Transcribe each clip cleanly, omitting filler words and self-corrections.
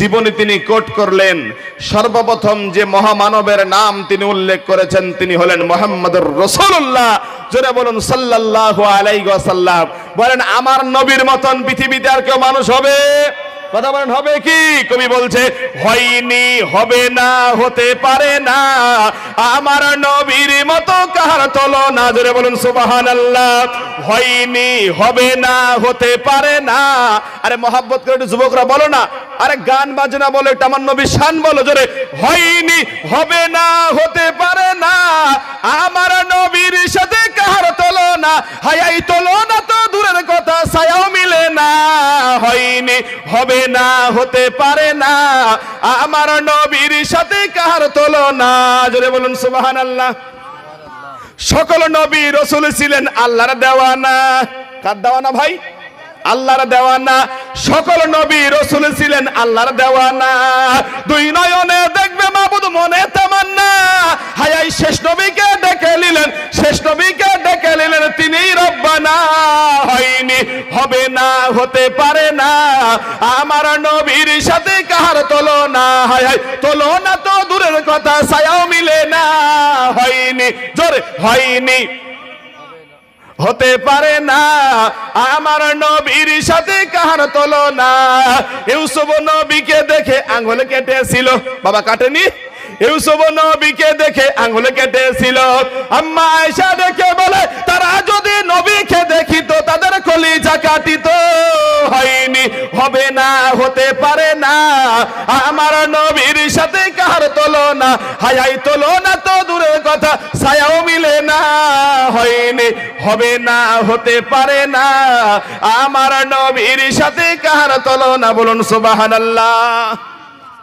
জীবনী তিনি কোট করলেন। সর্বপ্রথম যে মহামানবের নাম তিনি উল্লেখ করেছেন তিনি হলেন মুহাম্মদুর রাসূলুল্লাহ। জোরে বলুন সাল্লাল্লাহু আলাইহি ওয়াসাল্লাম। বলেন আমার নবীর মতন পৃথিবীতে আর কেউ মানুষ হবে? কথা বলেন হবে কি? কবি বলছে হয়নি, হবে না, হতে পারে না, আমার নবীর মতো কাহার তুলনা। জোরে বলুন সুবহানাল্লাহ। হয়নি, হবে না, হতে পারে না। আরে মহব্বত করে একটু যুবকরা বলো না, আরে গান বাজনা বলো, এটা আমার নবীর শান বলো জোরে। হয়নি, হবে না, হতে পারে না, আমার নবীর সাথে কাহার তুলনা। হায় এই তুলনা তো দূরের কথা, ছায়াও মিলে না। হয়নি, হবে না, হতে পারে না, আমার নবীর সাথে কাহার তুলনা। জোরে বলুন সুবহানাল্লাহ। সকল নবী রাসূল ছিলেন আল্লাহর দেওয়ানা। কার দেওয়ানা ভাই? আল্লাহর দেওয়ানা। সকল নবী রাসূল ছিলেন আল্লাহর দেওয়ানা। দুই নয়নে দেখবে মাবুদ, মনে তামান্না। হায় এই শেষ নবীকে ডেকে নিলেন, শেষ নবীকে ডেকে নিলেন তিনি রব্বানা। হয়নি, হবে না, হতে পারে না, আমার নবীর সাথে কাহার তুলনা। হায় হায় তুলনা তো দূরের কথা, ছায়াও মিলে না। হয়নি, জোরে হয়নি, হতে পারে না, আমার নবীর সাথে কাহার তুলনা। ইউসুফ নবীকে দেখে আঙ্গুল কেটেছিল, বাবা কাটেনি? ইউসুফ নবীকে দেখে আঙ্গুল কেটেছিল। আম্মা আয়েশা দেখে বলে তারা যদি নবীকে দেখিত তাদের কলিজা কাটিত। হয়নি, হবে না, হতে পারে না, আমার নবীর সাথে কাহার তুলনা। হায় হায় তুলনা তো দূরের কথা, ছায়াও মিলে না। হয়নি, হবে না, হতে পারে না, আমার নবীর সাথে কাহার তুলনা। বলুন সুবহানাল্লাহ।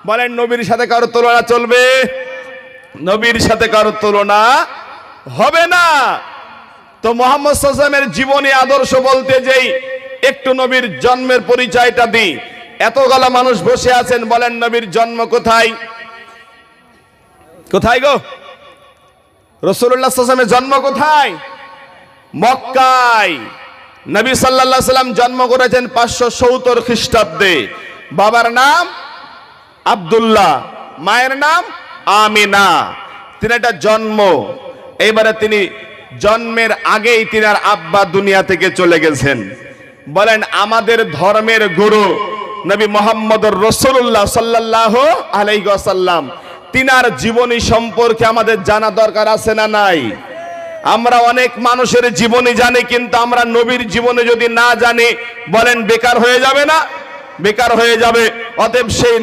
বলেন নবীর সাথে কারো তুলনা চলবে? নবীর সাথে কারো তুলনা হবে না। তো মুহাম্মদ সাল্লাল্লাহু আলাইহি ওয়াসাল্লামের জীবনী আদর্শ বলতে যেই একটু নবীর জন্মের পরিচয়টা দিই। এতগুলা মানুষ বসে আছেন, বলেন নবীর জন্ম কোথায়? কোথায় গো? রাসূলুল্লাহ সাল্লাল্লাহু আলাইহি ওয়াসাল্লামের জন্ম কোথায়? মক্কায়। নবী সাল্লাল্লাহু আলাইহি ওয়াসাল্লাম জন্ম করেছেন 570 খ্রিস্টাব্দে। বাবার নাম আব্দুল্লাহ, মায়ের নাম আমিনা। তিনি একটা জন্ম, এইবারে তিনি জন্মের আগেই তিনার আব্বা দুনিয়া থেকে চলে গেছেন। বলেন আমাদের ধর্মের গুরু নবী মুহাম্মদুর রাসূলুল্লাহ সাল্লাল্লাহু আলাইহি ওয়াসাল্লাম, তিনার জীবনী সম্পর্কে আমাদের জানা দরকার আছে না নাই? আমরা অনেক মানুষের জীবনী জানি, কিন্তু আমরা নবীর জীবনে যদি না জানি, বলেন বেকার হয়ে যাবে না? বেকার হয়ে যাবে। অতএব সেই